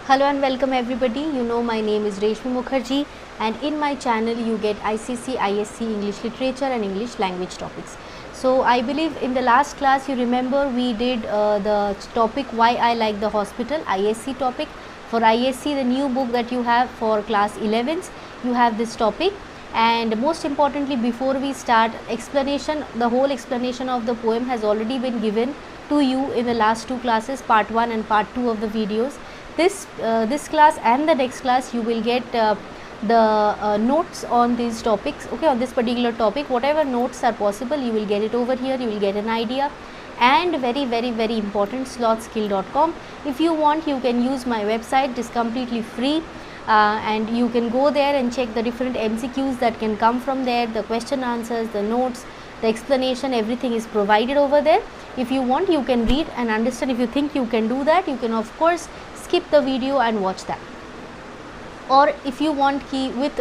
Hello and welcome everybody. You know my name is Reshmi Mukherjee and in my channel you get ICC, ISC, English Literature and English Language topics. So I believe in the last class you remember we did the topic why I like the hospital, ISC topic. For ISC, the new book that you have for class 11s, you have this topic. And most importantly, before we start explanation, the whole explanation of the poem has already been given to you in the last two classes, part 1 and part 2 of the videos. This class and the next class you will get the notes on these topics, okay, on this particular topic. Whatever notes are possible, you will get it over here, you will get an idea. And very important, slothskill.com. if you want, you can use my website. It is completely free. And you can go there and check the different MCQs that can come from there, the question answers, the notes, the explanation, everything is provided over there. If you want, you can read and understand. If you think you can do that, you can of course skip the video and watch that. और if you want कि with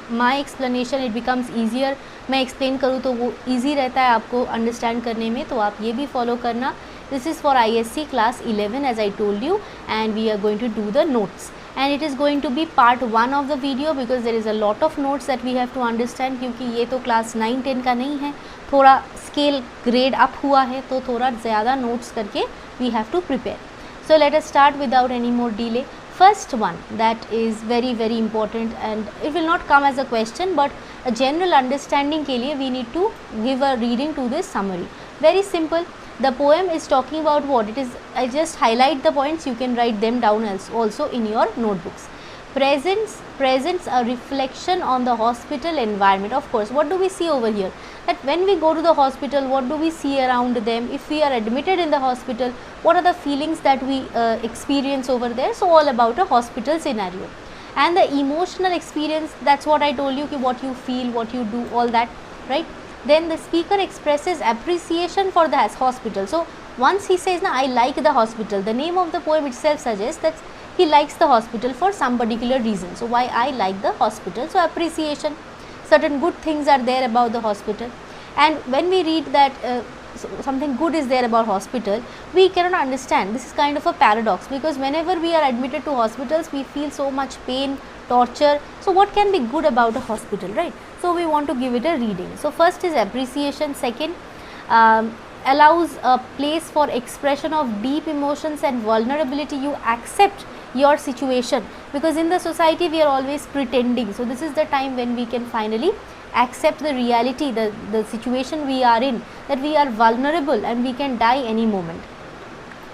my explanation it becomes easier, मैं explain करूँ तो वो easy रहता है आपको understand करने में, तो आप ये भी follow करना. This is for ISC class 11 as I told you, and we are going to do the notes. And it is going to be part 1 of the video because there is a lot of notes that we have to understand, क्योंकि ये तो class 9-10 का नहीं है, थोड़ा scale grade up हुआ है, तो थोड़ा ज़्यादा notes करके we have to prepare. So let us start without any more delay. First one that is very important, and it will not come as a question but a general understanding के लिए we need to give a reading to this summary. Very simple. The poem is talking about what it is. I just highlight the points, you can write them down also in your notebooks. Presents a reflection on the hospital environment. Of course, what do we see over here? That when we go to the hospital, what do we see around them? If we are admitted in the hospital, what are the feelings that we experience over there? So all about a hospital scenario. And the emotional experience, that's what I told you, what you feel, what you do, all that, right? Then the speaker expresses appreciation for the hospital. So once he says, I like the hospital, the name of the poem itself suggests that he likes the hospital for some particular reason. So why I like the hospital? So appreciation, certain good things are there about the hospital. And when we read that something good is there about hospital, we cannot understand. This is kind of a paradox, because whenever we are admitted to hospitals, we feel so much pain, torture. So what can be good about a hospital, right? So we want to give it a reading. So first is appreciation. Second, allows a place for expression of deep emotions and vulnerability. You accept your situation, because in the society we are always pretending. So this is the time when we can finally accept the reality, the situation we are in, that we are vulnerable and we can die any moment.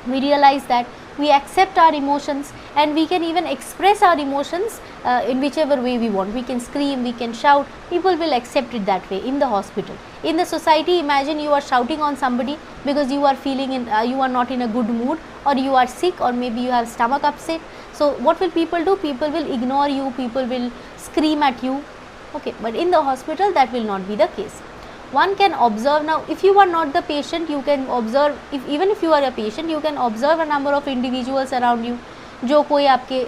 We realize that we accept our emotions and we can even express our emotions in whichever way we want. We can scream, we can shout, people will accept it that way in the hospital. In the society, imagine you are shouting on somebody because you are feeling you are not in a good mood, or you are sick, or maybe you have stomach upset. So what will people do? People will ignore you, people will scream at you, okay, but in the hospital that will not be the case. One can observe. Now if you are not the patient, you can observe, even if you are a patient, you can observe a number of individuals around you, जो कोई आपके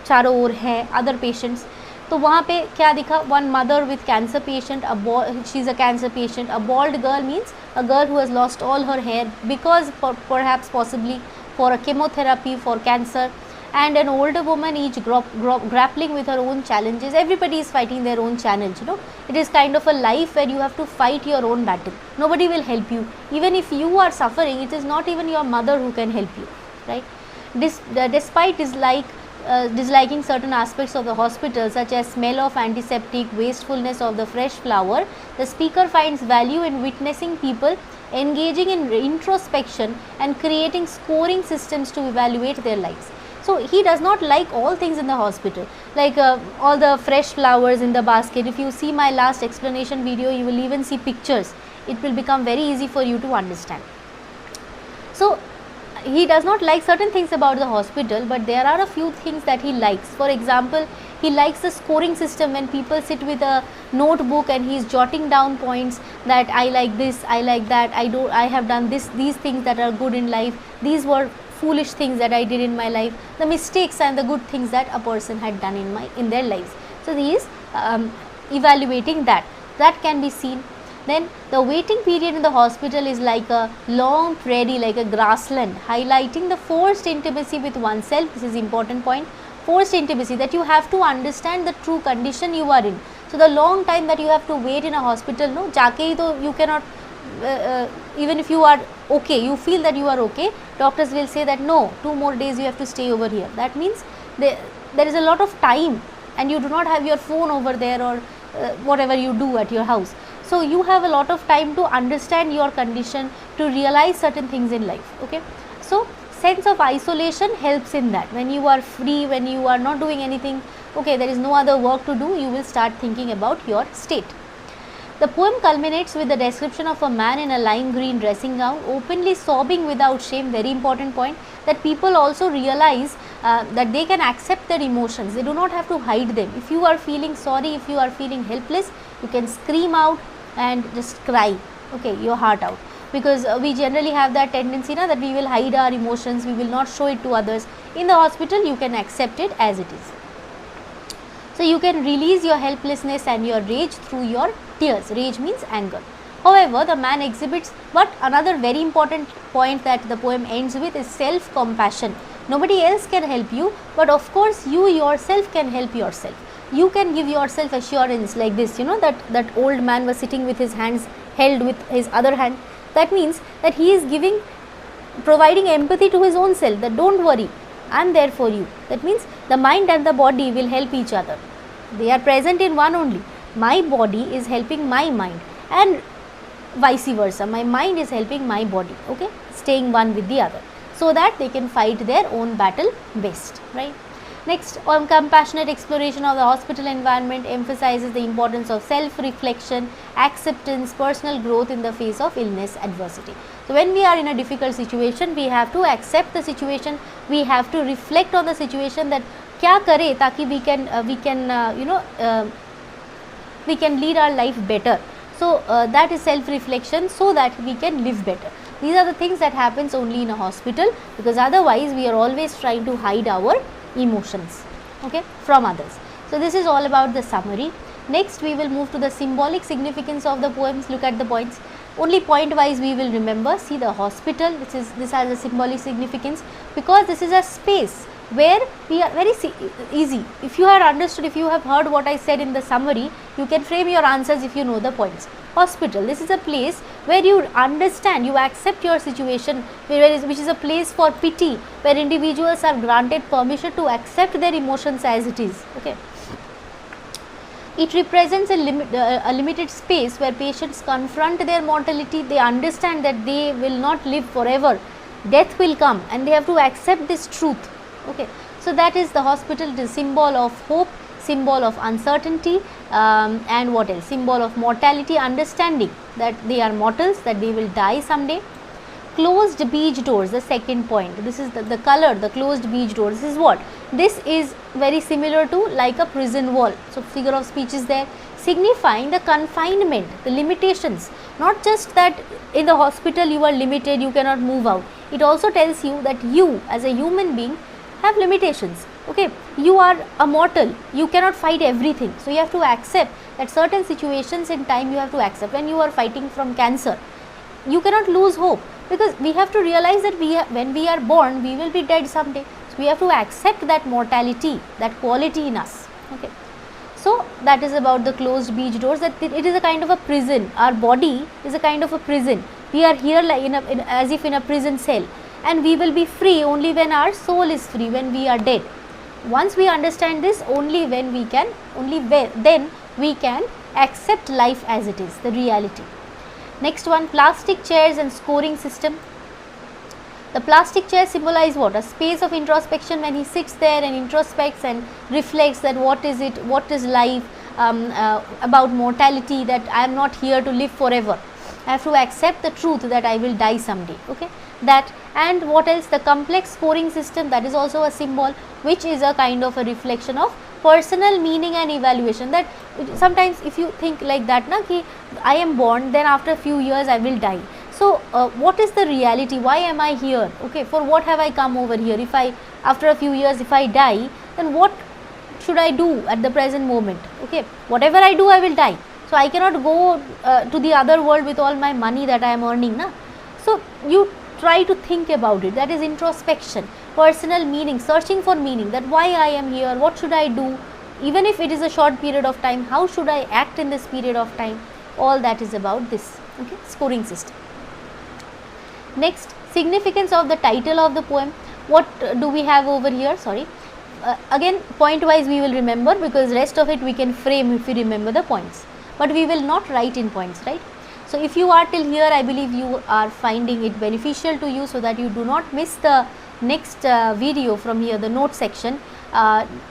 चारों ओर है, other patients. तो वहाँ पे क्या दिखा? One mother with cancer patient, she is a cancer patient. A bald girl means a girl who has lost all her hair because perhaps possibly for a chemotherapy for cancer. And an older woman, each grappling with her own challenges. Everybody is fighting their own challenge, you know. It is kind of a life where you have to fight your own battle. Nobody will help you. Even if you are suffering, it is not even your mother who can help you, right? Despite disliking certain aspects of the hospital, such as smell of antiseptic, wastefulness of the fresh flower, the speaker finds value in witnessing people engaging in introspection and creating scoring systems to evaluate their lives. So he does not like all things in the hospital, like all the fresh flowers in the basket. If you see my last explanation video, you will even see pictures. It will become very easy for you to understand. So he does not like certain things about the hospital, but there are a few things that he likes. For example, he likes the scoring system when people sit with a notebook and he is jotting down points that I like this, I like that, I have done these things that are good in life, these were foolish things that I did in my life, the mistakes and the good things that a person had done in their lives. So he is evaluating that can be seen. Then the waiting period in the hospital is like a long prairie, like a grassland, highlighting the forced intimacy with oneself. This is important point. Forced intimacy, that you have to understand the true condition you are in. So the long time that you have to wait in a hospital, no, jaake hi to you cannot, even if you are okay, you feel that you are okay, doctors will say that no, 2 more days you have to stay over here. That means there is a lot of time, and you do not have your phone over there, or whatever you do at your house. So you have a lot of time to understand your condition, to realize certain things in life. Okay, so sense of isolation helps in that. When you are free, when you are not doing anything, okay, there is no other work to do, you will start thinking about your state. The poem culminates with the description of a man in a lime green dressing gown, openly sobbing without shame. Very important point, that people also realize that they can accept their emotions. They do not have to hide them. If you are feeling sorry, if you are feeling helpless, you can scream out and just cry, okay, your heart out. Because we generally have that tendency na, that we will hide our emotions, we will not show it to others. In the hospital, you can accept it as it is. So you can release your helplessness and your rage through your tears. Rage means anger. However, the man exhibits, but another very important point that the poem ends with is self-compassion. Nobody else can help you, but of course you yourself can help yourself. You can give yourself assurance like this, you know, that old man was sitting with his hands held with his other hand. That means that he is providing empathy to his own self, that don't worry, I am there for you. That means the mind and the body will help each other. They are present in one only. My body is helping my mind, and vice versa. My mind is helping my body, okay, staying one with the other, so that they can fight their own battle best, right? Next, compassionate exploration of the hospital environment emphasizes the importance of self-reflection, acceptance, personal growth in the face of illness, adversity. So when we are in a difficult situation, we have to accept the situation, we have to reflect on the situation, that kya kare taki we can lead our life better. So that is self-reflection, so that we can live better. These are the things that happens only in a hospital, because otherwise we are always trying to hide our emotions, okay, from others. So this is all about the summary. Next we will move to the symbolic significance of the poems. Look at the points. Only point wise we will remember. See, the hospital, this has a symbolic significance, because this is a space where we are very easy. If you have understood, if you have heard what I said in the summary, you can frame your answers if you know the points. Hospital, this is a place where you understand, you accept your situation, which is a place for pity, where individuals are granted permission to accept their emotions as it is, okay. It represents a limited space where patients confront their mortality. They understand that they will not live forever, death will come, and they have to accept this truth, okay. So that is the hospital. It is symbol of hope, symbol of uncertainty, and what else? Symbol of mortality, understanding that they are mortals, that they will die someday. Closed beach doors, the second point. This is the color, the closed beach doors. This is what? This is very similar to like a prison wall. So figure of speech is there, signifying the confinement, the limitations. Not just that in the hospital you are limited, you cannot move out. It also tells you that you as a human being have limitations, okay. You are a mortal, you cannot fight everything. So you have to accept that certain situations in time you have to accept. When you are fighting from cancer, you cannot lose hope, because we have to realize that when we are born, we will be dead someday. So we have to accept that mortality, that quality in us, okay. So that is about the closed beach doors, that it is a kind of a prison. Our body is a kind of a prison. We are here like as if in a prison cell, and we will be free only when our soul is free, when we are dead. Once we understand this, then we can accept life as it is, the reality. Next one, plastic chairs and scoring system. The plastic chair symbolize what? A space of introspection, when he sits there and introspects and reflects that what is it, what is life, about mortality, that I am not here to live forever. I have to accept the truth that I will die someday, okay. That, and what else? The complex scoring system, that is also a symbol, which is a kind of a reflection of personal meaning and evaluation. That sometimes if you think like that na, ki I am born, then after a few years I will die. So what is the reality? Why am I here? Okay, for what have I come over here? If I, after a few years, if I die, then what should I do at the present moment? Okay, whatever I do, I will die. So I cannot go to the other world with all my money that I am earning, na. So you try to think about it. That is introspection, personal meaning, searching for meaning, that why I am here, what should I do, even if it is a short period of time, how should I act in this period of time. All that is about this, okay, scoring system. Next, significance of the title of the poem. What do we have over here? Sorry, again point wise we will remember, because rest of it we can frame if we remember the points, but we will not write in points, right? So if you are till here, I believe you are finding it beneficial to you, so that you do not miss the next video from here, the note section.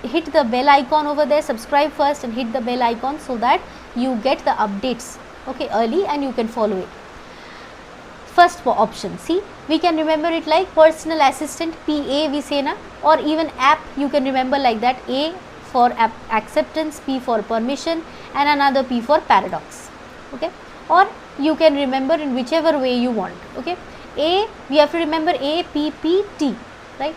Hit the bell icon over there, subscribe first and hit the bell icon, so that you get the updates, okay, early, and you can follow it. First option, see, we can remember it like personal assistant, PA we say na, or even app you can remember like that, A for acceptance, P for permission, and another P for paradox, okay, or you can remember in whichever way you want, okay. A, we have to remember A, P, P, T, right.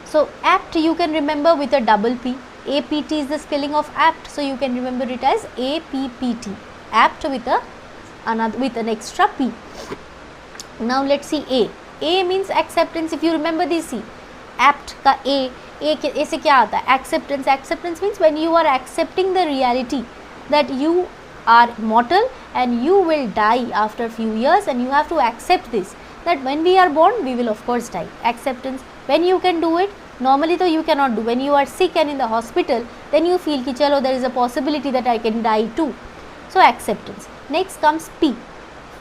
So apt you can remember with a double P, APT is the spelling of apt, so you can remember it as APPT, apt with an extra P. Now let's see A. A means acceptance. If you remember this, see, apt ka A से क्या आता है? Acceptance. Acceptance means when you are accepting the reality that you are mortal and you will die after few years, and you have to accept this, that when we are born we will of course die. Acceptance. When you can do it, normally though you cannot do. When you are sick and in the hospital, then you feel ki chalo there is a possibility that I can die too. So acceptance. Next comes P.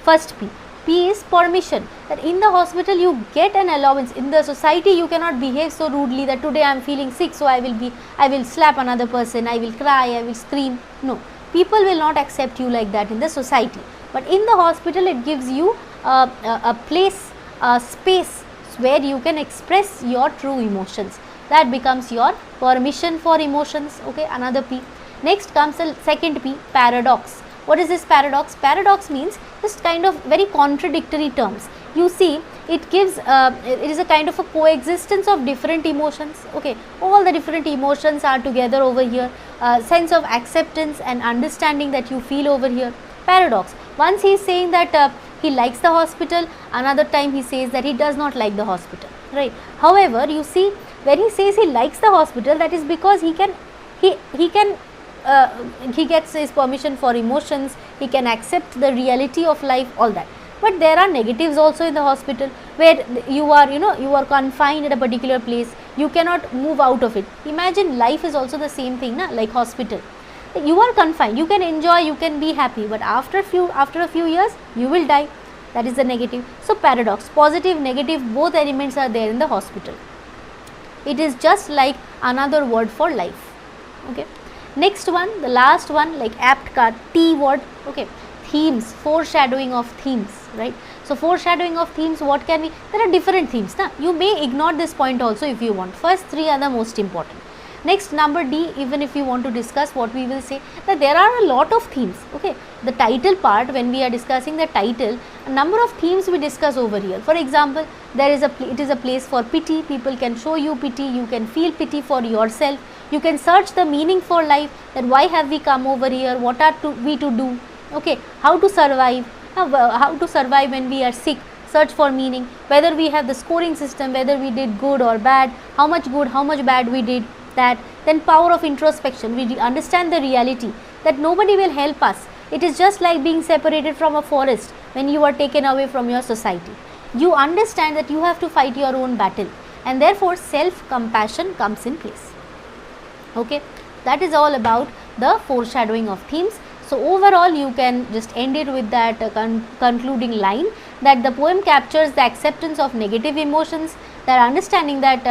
First P. P is permission, that in the hospital you get an allowance. In the society you cannot behave so rudely that today I am feeling sick, so I will slap another person, I will cry, I will scream. No, people will not accept you like that in the society, but in the hospital it gives you a place, a space where you can express your true emotions. That becomes your permission for emotions, okay, another P. Next comes the second P, paradox. What is this paradox? Paradox means just kind of very contradictory terms. You see, it gives, it is a kind of a coexistence of different emotions, okay. All the different emotions are together over here. Sense of acceptance and understanding that you feel over here. Paradox. Once he is saying that he likes the hospital, another time he says that he does not like the hospital, right. However, you see, when he says he likes the hospital, that is because he gets his permission for emotions, he can accept the reality of life, all that. But there are negatives also in the hospital, where you are confined at a particular place, you cannot move out of it. Imagine life is also the same thing, na, like hospital. You are confined, you can enjoy, you can be happy, but after a few years you will die. That is the negative. So paradox, positive, negative, both elements are there in the hospital. It is just like another word for life, okay. Next one, the last one, like apt ka T word, okay. Themes, foreshadowing of themes, right. So foreshadowing of themes, what can we, there are different themes, na? You may ignore this point also if you want. First three are the most important. Next, number D, even if you want to discuss, what we will say, that there are a lot of themes, okay. The title part, when we are discussing the title, a number of themes we discuss over here. For example, there is it is a place for pity, people can show you pity, you can feel pity for yourself, you can search the meaning for life, that why have we come over here, what are we to do, okay, how to survive, how to survive when we are sick, search for meaning, whether we have the scoring system, whether we did good or bad, how much good, how much bad we did, that. Then power of introspection, we understand the reality that nobody will help us. It is just like being separated from a forest when you are taken away from your society. You understand that you have to fight your own battle, and therefore self-compassion comes in place, okay. That is all about the foreshadowing of themes. So overall you can just end it with that concluding line, that the poem captures the acceptance of negative emotions, that understanding that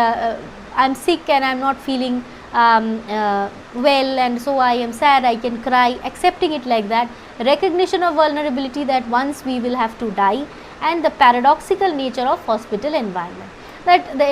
I am sick and I am not feeling well, and so I am sad, I can cry, accepting it like that. Recognition of vulnerability, that once we will have to die, and the paradoxical nature of hospital environment, that the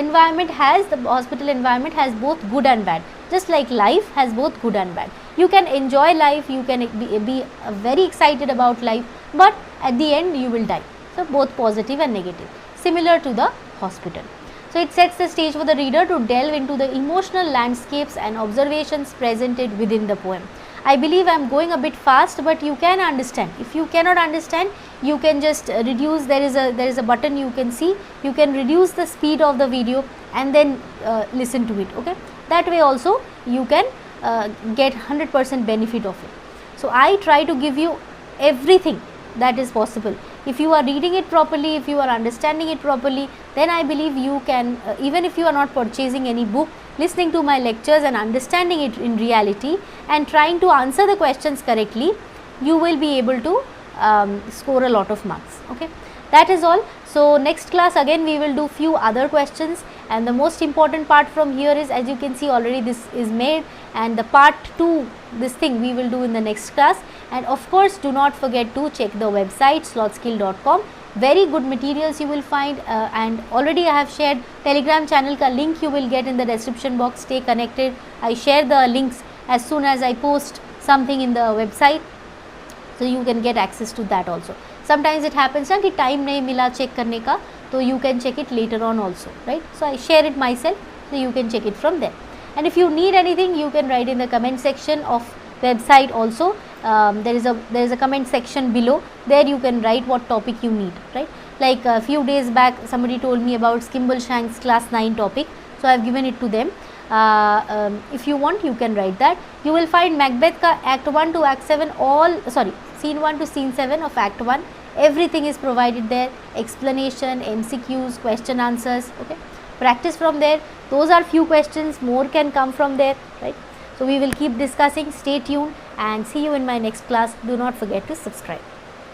hospital environment has both good and bad, just like life has both good and bad. You can enjoy life, you can be very excited about life, but at the end you will die. So both positive and negative, similar to the hospital. So it sets the stage for the reader to delve into the emotional landscapes and observations presented within the poem. I believe I am going a bit fast, but you can understand. If you cannot understand, you can just reduce. There is a button you can see. You can reduce the speed of the video and then listen to it. Okay, that way also you can get 100% benefit of it. So I try to give you everything that is possible. If you are reading it properly, if you are understanding it properly, then I believe you can, even if you are not purchasing any book, listening to my lectures and understanding it in reality and trying to answer the questions correctly, you will be able to score a lot of marks. Okay, that is all. So next class again we will do few other questions, and the most important part from here is, as you can see already this is made, and the part 2, this thing we will do in the next class. And of course do not forget to check the website slothskill.com. Very good materials you will find, and already I have shared Telegram channel ka link you will get in the description box. Stay connected. I share the links as soon as I post something in the website, so you can get access to that also. Sometimes it happens na ki time nahi mila check karne ka, so you can check it later on also, right? So I share it myself, so you can check it from there. And if you need anything, you can write in the comment section of website also. There is a comment section below. There you can write what topic you need, right? Like a few days back somebody told me about Kimball Shank's class 9 topic, so I have given it to them. If you want, you can write that. You will find Macbeth ka act 1 to act 7, scene 1 to scene 7 of act 1, everything is provided there. Explanation, MCQs, question answers. Okay, practice from there. Those are few questions, more can come from there, right? So we will keep discussing. Stay tuned and see you in my next class. Do not forget to subscribe.